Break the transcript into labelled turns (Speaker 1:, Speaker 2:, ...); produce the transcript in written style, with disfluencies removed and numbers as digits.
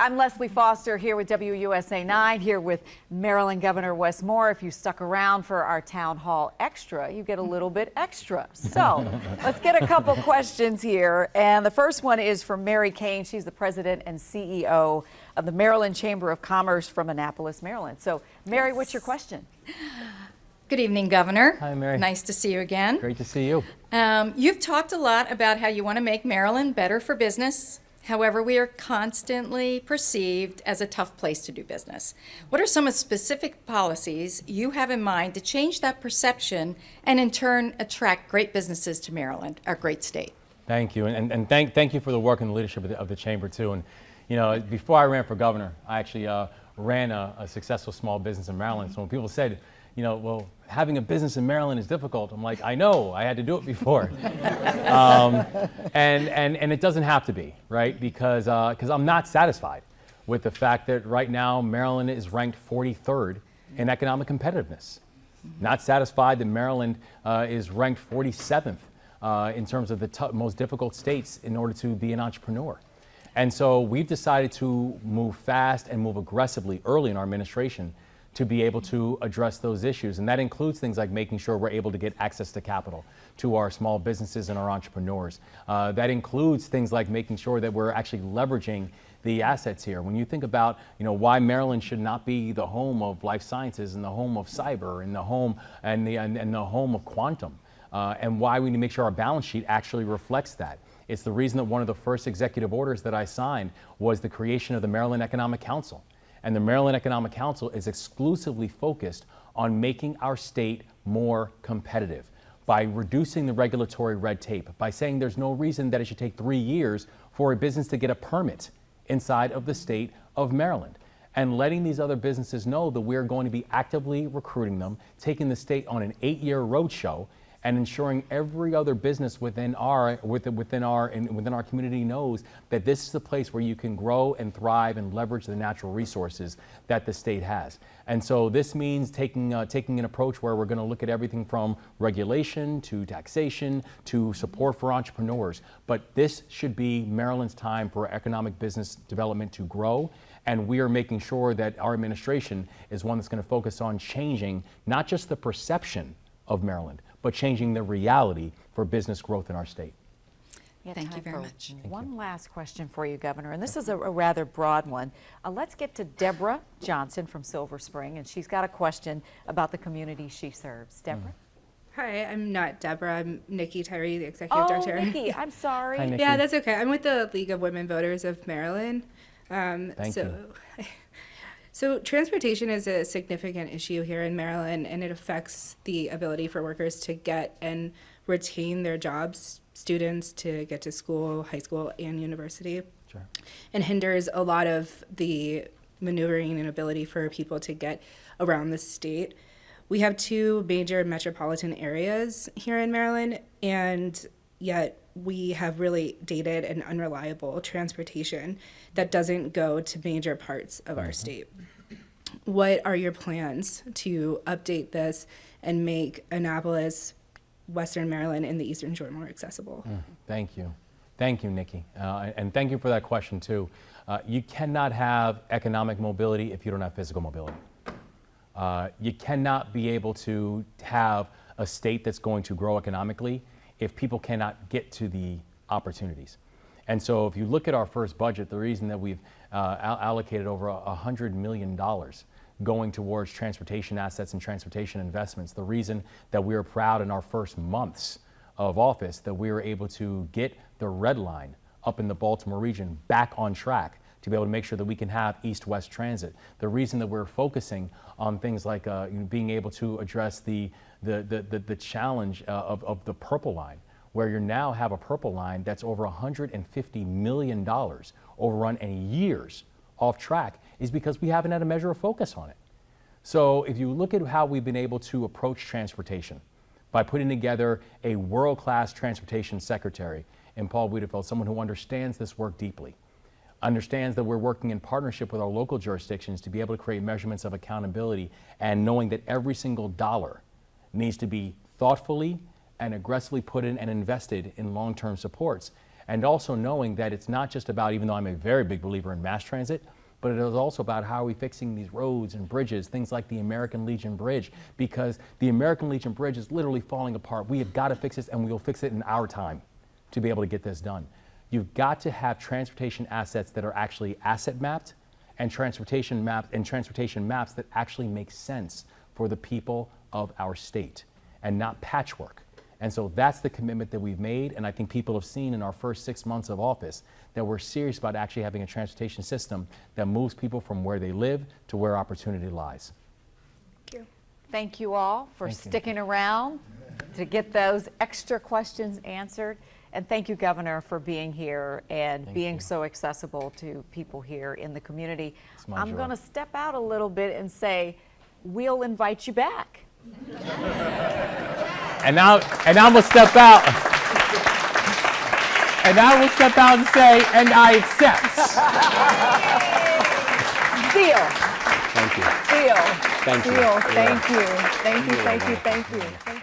Speaker 1: I'm Leslie Foster here with WUSA 9, here with Maryland Governor Wes Moore. If you stuck around for our town hall extra, you get a little bit extra. So let's get a couple questions here. And the first one is from Mary Kane. She's the president and CEO of the Maryland Chamber of Commerce from Annapolis, Maryland. So Mary, what's your question?
Speaker 2: Good evening, Governor.
Speaker 3: Hi, Mary.
Speaker 2: Nice to see you again.
Speaker 3: Great to see you.
Speaker 2: You've talked a lot about how you want to make Maryland better for business. However, we are constantly perceived as a tough place to do business. What are some of the specific policies you have in mind to change that perception and in turn attract great businesses to Maryland, our great state?
Speaker 3: Thank you, and thank you for the work and the leadership of the chamber too. And you know, before I ran for governor, I actually ran a successful small business in Maryland. So when people said, you know, well, having a business in Maryland is difficult, I'm like, I know, I had to do it before. And it doesn't have to be, right? Because I'm not satisfied with the fact that right now Maryland is ranked 43rd in economic competitiveness. Not satisfied that Maryland is ranked 47th in terms of the most difficult states in order to be an entrepreneur. And so we've decided to move fast and move aggressively early in our administration to be able to address those issues. And that includes things like making sure we're able to get access to capital to our small businesses and our entrepreneurs. That includes things like making sure that we're actually leveraging the assets here. When you think about, you know, why Maryland should not be the home of life sciences and the home of cyber and the home and the home of quantum, and why we need to make sure our balance sheet actually reflects that. It's the reason that one of the first executive orders that I signed was the creation of the Maryland Economic Council. And the Maryland Economic Council is exclusively focused on making our state more competitive by reducing the regulatory red tape, by saying there's no reason that it should take 3 years for a business to get a permit inside of the state of Maryland, and letting these other businesses know that we're going to be actively recruiting them, taking the state on an 8-year roadshow, and ensuring every other business within our community knows that this is the place where you can grow and thrive and leverage the natural resources that the state has. And so this means taking an approach where we're going to look at everything from regulation to taxation to support for entrepreneurs. But this should be Maryland's time for economic business development to grow. And we are making sure that our administration is one that's going to focus on changing not just the perception of Maryland, but changing the reality for business growth in our state.
Speaker 2: Thank you very much.
Speaker 1: One last question for you, Governor, and this is a rather broad one. Let's get to Deborah Johnson from Silver Spring, and she's got a question about the community she serves. Deborah?
Speaker 4: Hi, I'm not Deborah. I'm Nikki Tyree, the executive director.
Speaker 1: Oh, Nikki, I'm sorry.
Speaker 3: Hi, Nikki.
Speaker 4: Yeah, that's okay. I'm with the League of Women Voters of Maryland.
Speaker 3: Thank you.
Speaker 4: So transportation is a significant issue here in Maryland, and it affects the ability for workers to get and retain their jobs, students to get to school, high school, and university.
Speaker 3: Sure.
Speaker 4: And hinders a lot of the maneuvering and ability for people to get around the state. We have 2 major metropolitan areas here in Maryland, and yet we have really dated and unreliable transportation that doesn't go to major parts of our state. What are your plans to update this and make Annapolis, Western Maryland, and the Eastern Shore more accessible?
Speaker 3: Thank you. Thank you, Nikki. And thank you for that question, too. You cannot have economic mobility if you don't have physical mobility. You cannot be able to have a state that's going to grow economically if people cannot get to the opportunities. And so if you look at our first budget, the reason that we've allocated over $100 million going towards transportation assets and transportation investments, the reason that we are proud in our first months of office that we were able to get the Red Line up in the Baltimore region back on track to be able to make sure that we can have east-west transit. The reason that we're focusing on things like being able to address the challenge of the Purple Line, where you now have a Purple Line that's over $150 million overrun and years off track, is because we haven't had a measure of focus on it. So if you look at how we've been able to approach transportation by putting together a world-class transportation secretary in Paul Wiedefeld, someone who understands this work deeply, understands that we're working in partnership with our local jurisdictions to be able to create measurements of accountability, and knowing that every single dollar needs to be thoughtfully and aggressively put in and invested in long-term supports. And also knowing that it's not just about, even though I'm a very big believer in mass transit, but it is also about how are we fixing these roads and bridges, things like the American Legion Bridge, because the American Legion Bridge is literally falling apart. We have got to fix this, and we will fix it in our time to be able to get this done. You've got to have transportation assets that are actually asset mapped and transportation maps that actually make sense for the people of our state and not patchwork. And so that's the commitment that we've made, and I think people have seen in our first 6 months of office that we're serious about actually having a transportation system that moves people from where they live to where opportunity lies.
Speaker 4: Thank you.
Speaker 1: Thank you all for
Speaker 3: Thank you.
Speaker 1: sticking around to get those extra questions answered. And thank you, Governor, for being here and
Speaker 3: Thank
Speaker 1: being
Speaker 3: you.
Speaker 1: so accessible to people here in the community.
Speaker 3: It's my
Speaker 1: I'm
Speaker 3: joy.
Speaker 1: going to step out a little bit and say, we'll invite you back.
Speaker 3: And now I'm gonna step out. And I will step out and say, and I accept.
Speaker 1: Deal.
Speaker 3: Thank you.
Speaker 1: Deal.
Speaker 3: Thank you.
Speaker 1: Deal. Thank you. Thank you. Thank you. Thank you. Thank you.